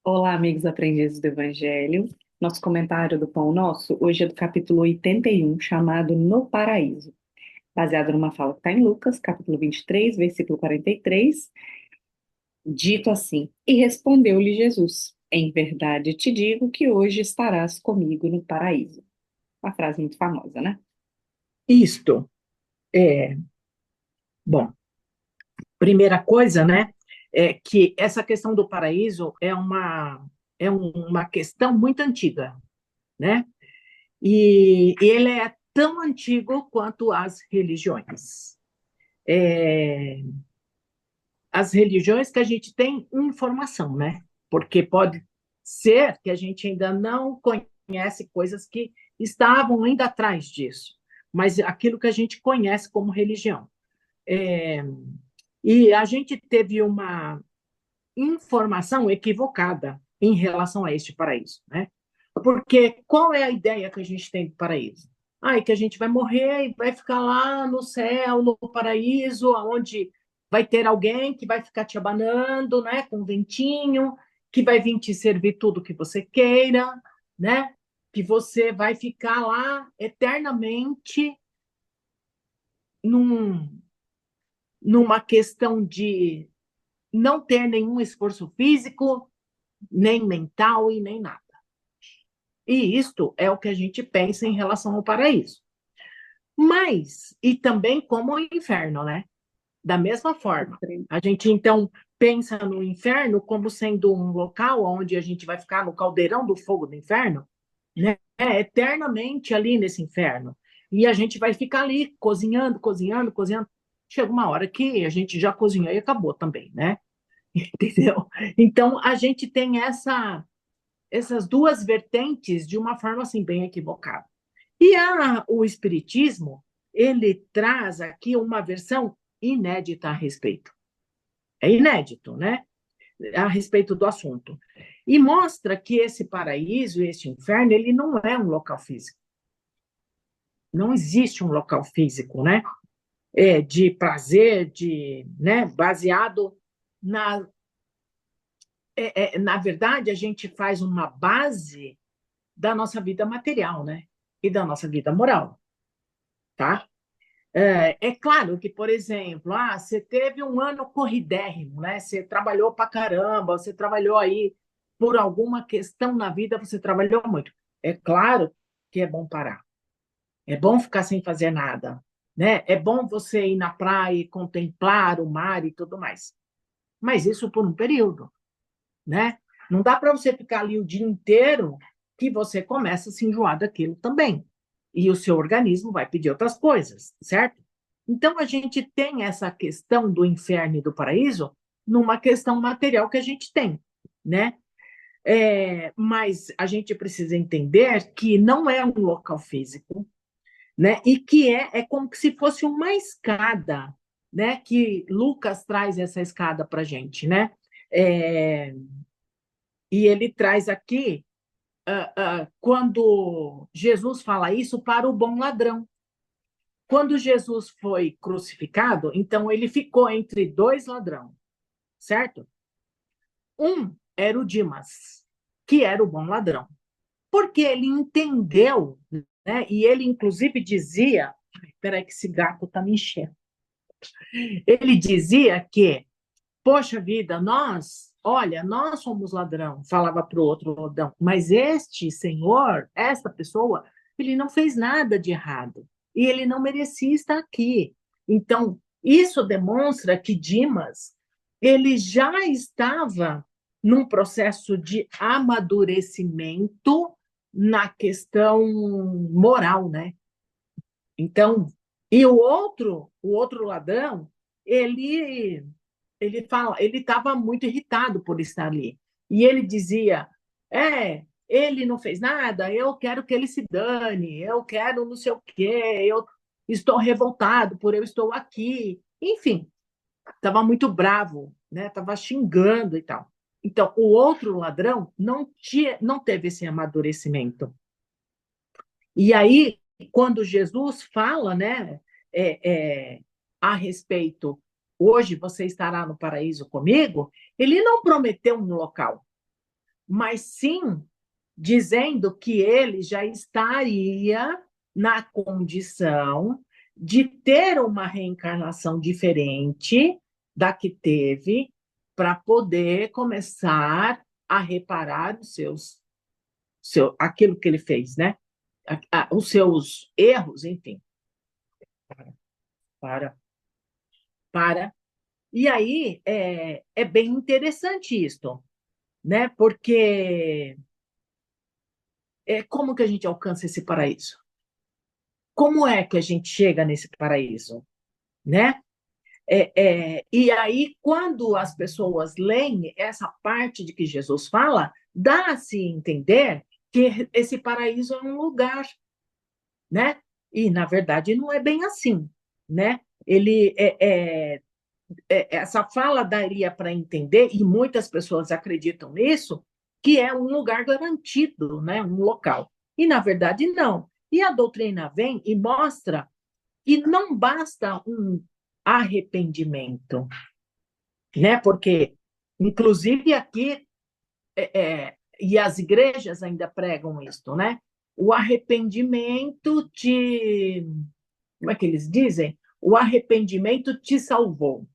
Olá, amigos aprendizes do Evangelho. Nosso comentário do Pão Nosso hoje é do capítulo 81, chamado No Paraíso, baseado numa fala que está em Lucas, capítulo 23, versículo 43, dito assim: E respondeu-lhe Jesus: Em verdade te digo que hoje estarás comigo no paraíso. Uma frase muito famosa, né? Isto é, bom, primeira coisa, né, é que essa questão do paraíso é uma questão muito antiga, né? E ele é tão antigo quanto as religiões. É, as religiões que a gente tem informação, né? Porque pode ser que a gente ainda não conhece coisas que estavam ainda atrás disso, mas aquilo que a gente conhece como religião. É, E a gente teve uma informação equivocada em relação a este paraíso, né? Porque qual é a ideia que a gente tem do paraíso? Ah, é que a gente vai morrer e vai ficar lá no céu, no paraíso, onde vai ter alguém que vai ficar te abanando, né, com um ventinho, que vai vir te servir tudo que você queira, né? Que você vai ficar lá eternamente num, numa questão de não ter nenhum esforço físico, nem mental e nem nada. E isto é o que a gente pensa em relação ao paraíso. Mas, e também como o inferno, né? Da mesma forma. A gente, então, pensa no inferno como sendo um local onde a gente vai ficar no caldeirão do fogo do inferno, né? Eternamente ali nesse inferno. E a gente vai ficar ali cozinhando, cozinhando, cozinhando. Chega uma hora que a gente já cozinhou e acabou também, né? Entendeu? Então, a gente tem essas duas vertentes de uma forma assim bem equivocada. E o espiritismo, ele traz aqui uma versão inédita a respeito. É inédito, né? A respeito do assunto. E mostra que esse paraíso, esse inferno, ele não é um local físico. Não existe um local físico, né? De prazer, né? Baseado na, na verdade, a gente faz uma base da nossa vida material, né? E da nossa vida moral, tá? É claro que, por exemplo, você teve um ano corridérrimo, né? Você trabalhou pra caramba, você trabalhou aí por alguma questão na vida, você trabalhou muito. É claro que é bom parar. É bom ficar sem fazer nada, né? É bom você ir na praia e contemplar o mar e tudo mais. Mas isso por um período, né? Não dá para você ficar ali o dia inteiro que você começa a se enjoar daquilo também. E o seu organismo vai pedir outras coisas, certo? Então, a gente tem essa questão do inferno e do paraíso numa questão material que a gente tem, né? Mas a gente precisa entender que não é um local físico, né? E que é como se fosse uma escada, né? Que Lucas traz essa escada para a gente, né? É, e ele traz aqui, quando Jesus fala isso para o bom ladrão. Quando Jesus foi crucificado, então ele ficou entre dois ladrões, certo? Um era o Dimas, que era o bom ladrão, porque ele entendeu, né? E ele inclusive dizia, peraí que esse gato tá me enchendo. Ele dizia que, poxa vida, olha, nós somos ladrão, falava para o outro ladrão, mas este senhor, esta pessoa, ele não fez nada de errado e ele não merecia estar aqui. Então, isso demonstra que Dimas, ele já estava num processo de amadurecimento na questão moral, né? Então, e o outro ladrão, ele ele estava muito irritado por estar ali. E ele dizia: ele não fez nada, eu quero que ele se dane, eu quero não sei o quê, eu estou revoltado por eu estou aqui. Enfim, estava muito bravo, né? Estava xingando e tal. Então, o outro ladrão não teve esse amadurecimento. E aí, quando Jesus fala, né, é, é, a respeito, hoje você estará no paraíso comigo, ele não prometeu um local, mas sim dizendo que ele já estaria na condição de ter uma reencarnação diferente da que teve para poder começar a reparar aquilo que ele fez, né? Os seus erros, enfim. Para, para. E aí é bem interessante isso, né? Porque como que a gente alcança esse paraíso? Como é que a gente chega nesse paraíso, né? E aí, quando as pessoas leem essa parte de que Jesus fala, dá-se a entender que esse paraíso é um lugar, né? E, na verdade, não é bem assim, né? Ele essa fala daria para entender, e muitas pessoas acreditam nisso, que é um lugar garantido, né? Um local. E, na verdade, não. E a doutrina vem e mostra que não basta um arrependimento, né? Porque, inclusive aqui, e as igrejas ainda pregam isso, né? O arrependimento como é que eles dizem? O arrependimento te salvou.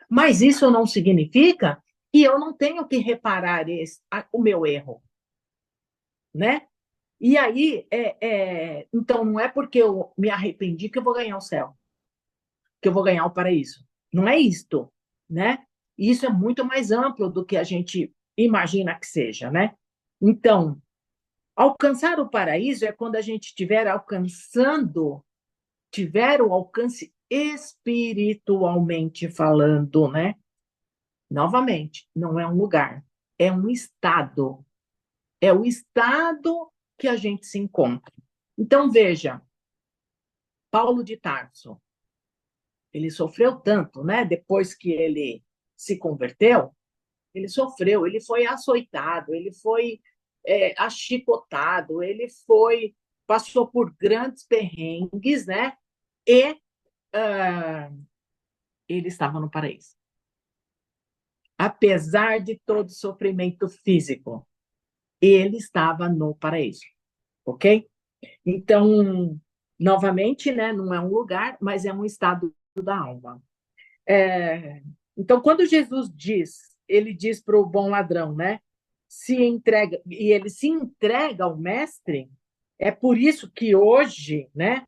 Mas isso não significa que eu não tenho que reparar o meu erro, né? E aí, então, não é porque eu me arrependi que eu vou ganhar o céu, que eu vou ganhar o paraíso. Não é isto, né? Isso é muito mais amplo do que a gente imagina que seja, né? Então, alcançar o paraíso é quando a gente tiver o alcance espiritualmente falando, né? Novamente, não é um lugar, é um estado. É o estado que a gente se encontra. Então, veja, Paulo de Tarso, ele sofreu tanto, né? Depois que ele se converteu, ele sofreu, ele foi açoitado, ele foi achicotado, passou por grandes perrengues, né? E ele estava no paraíso. Apesar de todo o sofrimento físico, ele estava no paraíso, ok? Então, novamente, né, não é um lugar, mas é um estado da alma. Então, quando Jesus ele diz para o bom ladrão, né, se entrega, e ele se entrega ao mestre, é por isso que hoje, né,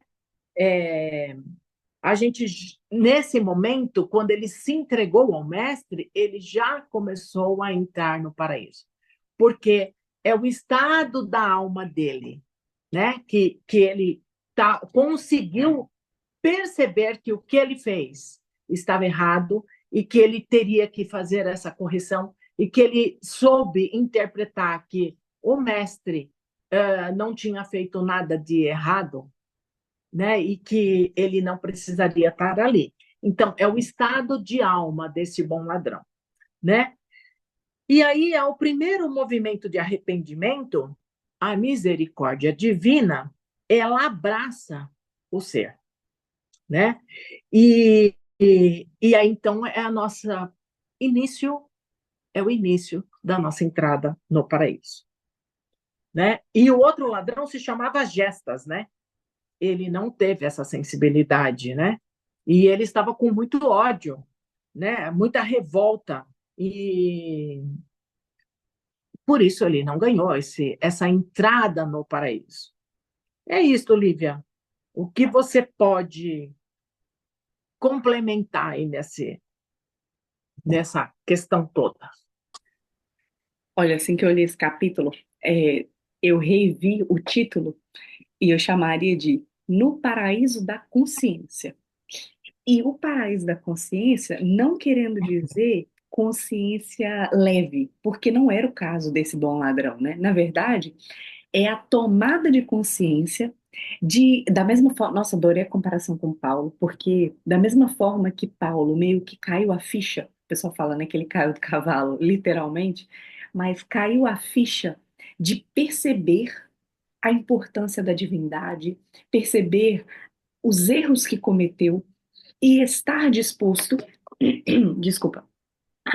a gente, nesse momento, quando ele se entregou ao mestre, ele já começou a entrar no paraíso, porque é o estado da alma dele, né, que ele conseguiu perceber que o que ele fez estava errado e que ele teria que fazer essa correção e que ele soube interpretar que o mestre não tinha feito nada de errado, né? E que ele não precisaria estar ali. Então, é o estado de alma desse bom ladrão, né? E aí, ao primeiro movimento de arrependimento, a misericórdia divina, ela abraça o ser, né? E aí, então, início, é o início da nossa entrada no paraíso, né? E o outro ladrão se chamava Gestas, né? Ele não teve essa sensibilidade, né? E ele estava com muito ódio, né? Muita revolta e por isso ele não ganhou essa entrada no paraíso. É isso, Lívia. O que você pode complementar aí nessa questão toda? Olha, assim que eu li esse capítulo, eu revi o título e eu chamaria de No Paraíso da Consciência. E o paraíso da consciência, não querendo dizer consciência leve, porque não era o caso desse bom ladrão, né? Na verdade, é a tomada de consciência da mesma forma, nossa, adorei a comparação com Paulo, porque da mesma forma que Paulo meio que caiu a ficha, o pessoal fala, né, que ele caiu do cavalo, literalmente, mas caiu a ficha de perceber a importância da divindade, perceber os erros que cometeu e estar disposto, desculpa,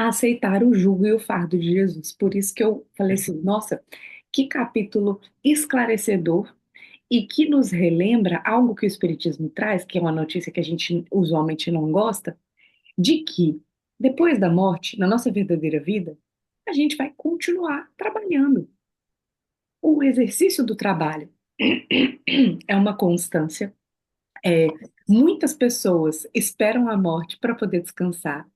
a aceitar o jugo e o fardo de Jesus. Por isso que eu falei assim, nossa, que capítulo esclarecedor e que nos relembra algo que o Espiritismo traz, que é uma notícia que a gente usualmente não gosta, de que depois da morte, na nossa verdadeira vida, a gente vai continuar trabalhando. O exercício do trabalho é uma constância. É, muitas pessoas esperam a morte para poder descansar,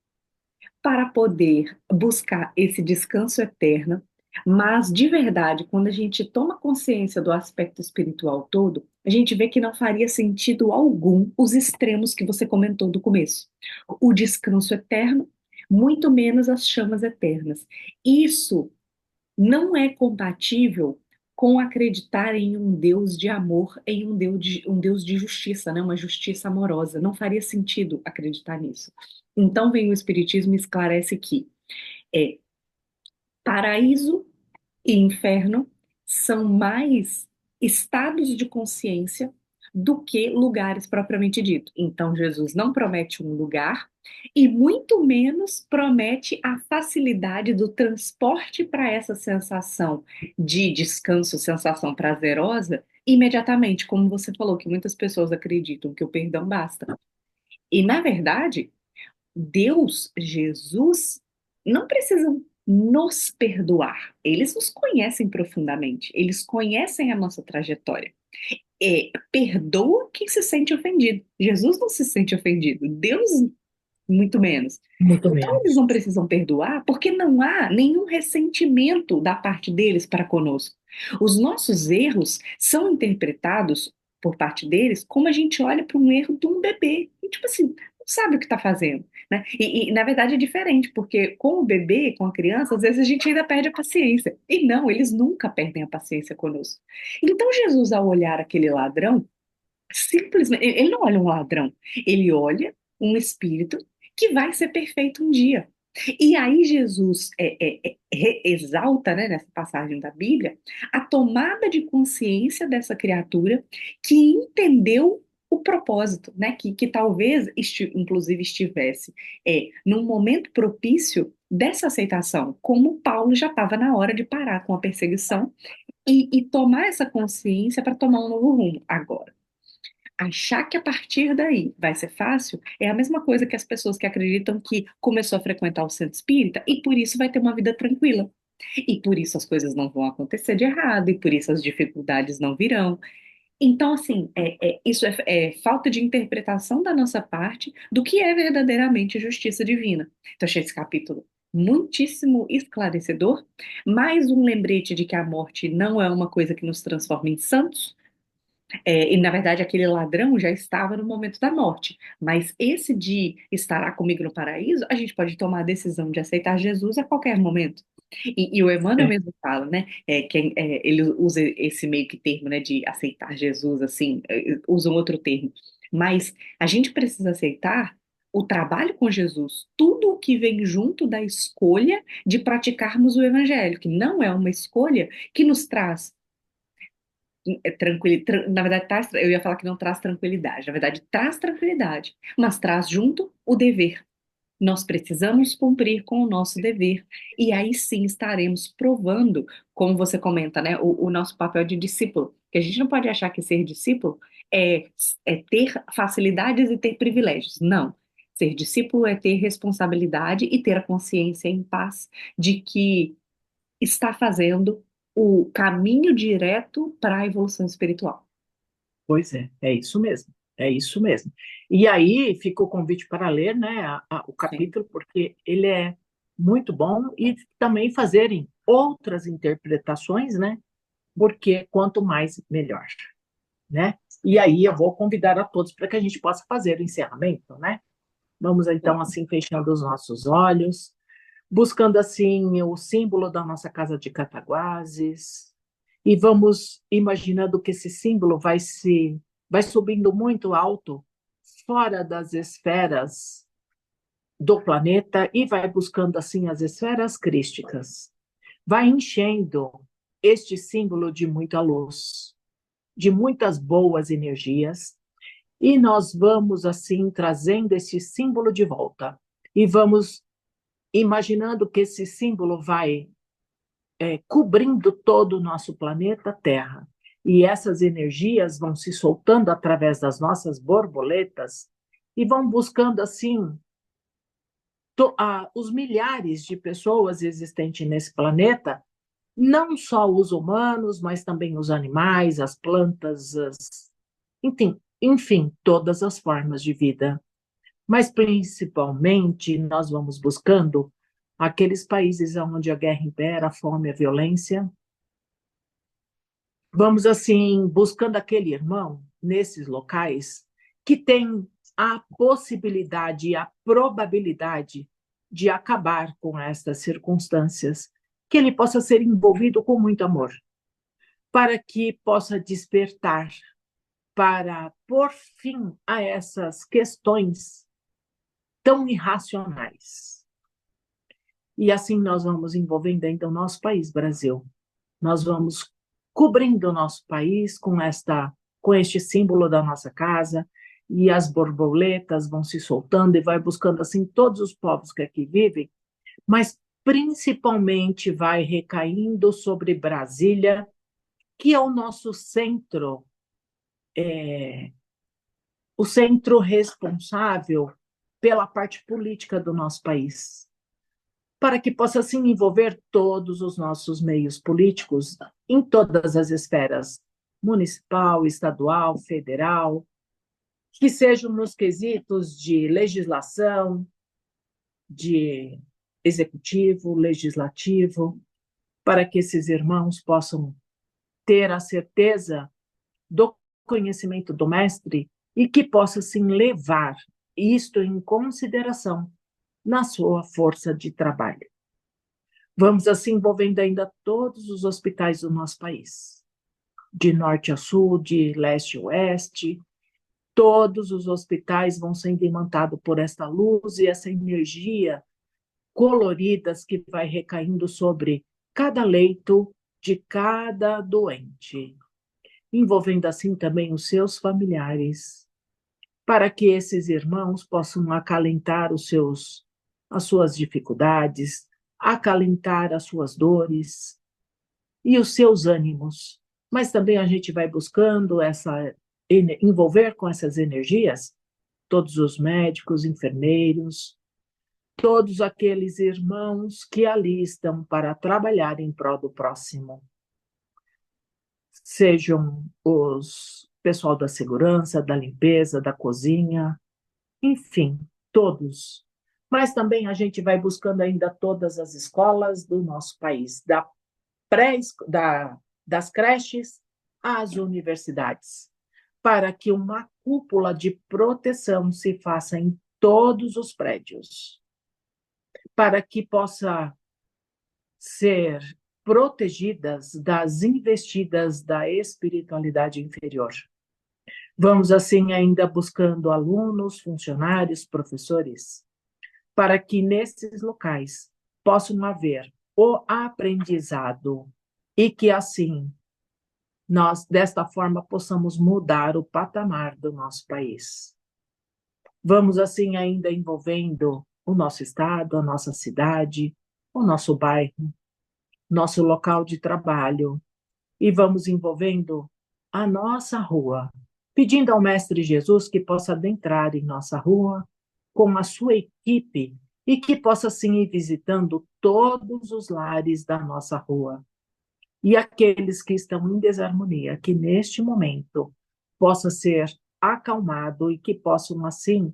para poder buscar esse descanso eterno, mas de verdade, quando a gente toma consciência do aspecto espiritual todo, a gente vê que não faria sentido algum os extremos que você comentou do começo. O descanso eterno, muito menos as chamas eternas. Isso não é compatível com acreditar em um Deus de amor, em um Deus de justiça, né? Uma justiça amorosa. Não faria sentido acreditar nisso. Então vem o Espiritismo e esclarece que é paraíso e inferno são mais estados de consciência do que lugares propriamente dito. Então, Jesus não promete um lugar e muito menos promete a facilidade do transporte para essa sensação de descanso, sensação prazerosa, imediatamente, como você falou, que muitas pessoas acreditam que o perdão basta. E, na verdade, Deus, Jesus, não precisam nos perdoar. Eles nos conhecem profundamente, eles conhecem a nossa trajetória. Perdoa quem se sente ofendido. Jesus não se sente ofendido, Deus muito menos. Muito Então eles menos. não precisam perdoar porque não há nenhum ressentimento da parte deles para conosco. Os nossos erros são interpretados por parte deles como a gente olha para um erro de um bebê. E, tipo assim, não sabe o que está fazendo, né? Na verdade é diferente, porque com o bebê, com a criança, às vezes a gente ainda perde a paciência. E não, eles nunca perdem a paciência conosco. Então Jesus, ao olhar aquele ladrão, simplesmente, ele não olha um ladrão, ele olha um espírito que vai ser perfeito um dia. E aí Jesus exalta, né, nessa passagem da Bíblia, a tomada de consciência dessa criatura que entendeu o propósito, né, que talvez, inclusive, estivesse num momento propício dessa aceitação, como Paulo já estava na hora de parar com a perseguição e tomar essa consciência para tomar um novo rumo. Agora, achar que a partir daí vai ser fácil é a mesma coisa que as pessoas que acreditam que começou a frequentar o centro espírita e por isso vai ter uma vida tranquila. E por isso as coisas não vão acontecer de errado, e por isso as dificuldades não virão. Então, assim, isso é falta de interpretação da nossa parte do que é verdadeiramente justiça divina. Então, achei esse capítulo muitíssimo esclarecedor, mais um lembrete de que a morte não é uma coisa que nos transforma em santos, e na verdade aquele ladrão já estava no momento da morte, mas esse de estará comigo no paraíso, a gente pode tomar a decisão de aceitar Jesus a qualquer momento. E o Emmanuel É, mesmo fala, né, ele usa esse meio que termo, né, de aceitar Jesus, assim, usa um outro termo, mas a gente precisa aceitar o trabalho com Jesus, tudo o que vem junto da escolha de praticarmos o Evangelho, que não é uma escolha que nos traz na verdade, eu ia falar que não traz tranquilidade. Na verdade, traz tranquilidade, mas traz junto o dever. Nós precisamos cumprir com o nosso dever. E aí sim estaremos provando, como você comenta, né, o nosso papel de discípulo. Que a gente não pode achar que ser discípulo é, é ter facilidades e ter privilégios. Não. Ser discípulo é ter responsabilidade e ter a consciência em paz de que está fazendo o caminho direto para a evolução espiritual. pois é isso mesmo, é isso mesmo. E aí fica o convite para ler, né, o Sim. capítulo, porque ele é muito bom e também fazerem outras interpretações, né, porque quanto mais, melhor, né? E aí eu vou convidar a todos para que a gente possa fazer o encerramento, né? Vamos então assim fechando os nossos olhos, buscando assim o símbolo da nossa casa de Cataguases e vamos imaginando que esse símbolo vai subindo muito alto fora das esferas do planeta e vai buscando assim as esferas crísticas. Vai enchendo este símbolo de muita luz, de muitas boas energias e nós vamos assim trazendo esse símbolo de volta e vamos imaginando que esse símbolo vai cobrindo todo o nosso planeta Terra. E essas energias vão se soltando através das nossas borboletas e vão buscando, assim, os milhares de pessoas existentes nesse planeta, não só os humanos, mas também os animais, as plantas, enfim, todas as formas de vida. Mas, principalmente, nós vamos buscando aqueles países onde a guerra impera, a fome, a violência. Vamos, assim, buscando aquele irmão nesses locais que tem a possibilidade e a probabilidade de acabar com estas circunstâncias, que ele possa ser envolvido com muito amor, para que possa despertar, para pôr fim a essas questões tão irracionais. E assim nós vamos envolvendo ainda o nosso país, Brasil. Nós vamos cobrindo o nosso país com este símbolo da nossa casa, e as borboletas vão se soltando e vai buscando assim todos os povos que aqui vivem, mas principalmente vai recaindo sobre Brasília, que é o nosso centro, o centro responsável pela parte política do nosso país, para que possa assim envolver todos os nossos meios políticos em todas as esferas, municipal, estadual, federal, que sejam nos quesitos de legislação, de executivo, legislativo, para que esses irmãos possam ter a certeza do conhecimento do mestre e que possa sim levar isto em consideração na sua força de trabalho. Vamos assim envolvendo ainda todos os hospitais do nosso país, de norte a sul, de leste a oeste. Todos os hospitais vão sendo imantados por esta luz e essa energia coloridas que vai recaindo sobre cada leito de cada doente, envolvendo assim também os seus familiares, para que esses irmãos possam acalentar as suas dificuldades, acalentar as suas dores e os seus ânimos. Mas também a gente vai buscando envolver com essas energias todos os médicos, enfermeiros, todos aqueles irmãos que ali estão para trabalhar em prol do próximo. Sejam os pessoal da segurança, da limpeza, da cozinha, enfim, todos. Mas também a gente vai buscando ainda todas as escolas do nosso país, das creches às universidades, para que uma cúpula de proteção se faça em todos os prédios, para que possa ser protegidas das investidas da espiritualidade inferior. Vamos assim ainda buscando alunos, funcionários, professores, para que nesses locais possam haver o aprendizado e que assim nós, desta forma, possamos mudar o patamar do nosso país. Vamos assim ainda envolvendo o nosso estado, a nossa cidade, o nosso bairro, nosso local de trabalho, e vamos envolvendo a nossa rua, pedindo ao Mestre Jesus que possa adentrar em nossa rua com a sua equipe e que possa, sim, ir visitando todos os lares da nossa rua. E aqueles que estão em desarmonia, que neste momento possa ser acalmado e que possam, assim,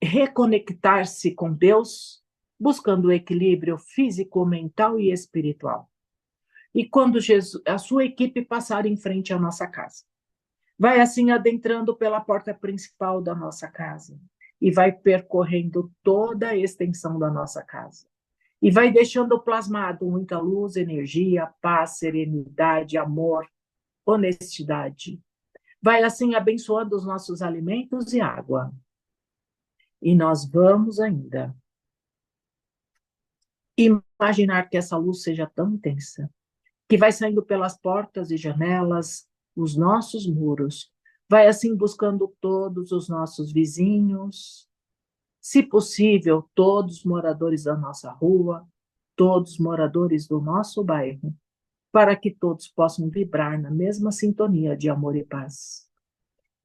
reconectar-se com Deus, buscando o equilíbrio físico, mental e espiritual. E quando a sua equipe passar em frente à nossa casa, vai assim adentrando pela porta principal da nossa casa e vai percorrendo toda a extensão da nossa casa. E vai deixando plasmado muita luz, energia, paz, serenidade, amor, honestidade. Vai assim abençoando os nossos alimentos e água. E nós vamos ainda imaginar que essa luz seja tão intensa, que vai saindo pelas portas e janelas, os nossos muros, vai assim buscando todos os nossos vizinhos, Se possível, todos os moradores da nossa rua, todos os moradores do nosso bairro, para que todos possam vibrar na mesma sintonia de amor e paz.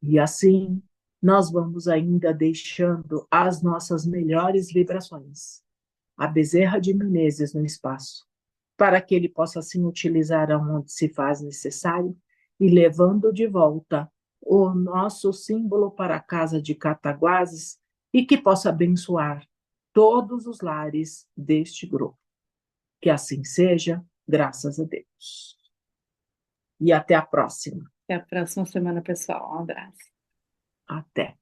E assim, nós vamos ainda deixando as nossas melhores vibrações, a Bezerra de Menezes no espaço, para que ele possa assim utilizar aonde se faz necessário e levando de volta o nosso símbolo para a casa de Cataguases e que possa abençoar todos os lares deste grupo. Que assim seja, graças a Deus. E até a próxima. Até a próxima semana, pessoal. Um abraço. Até.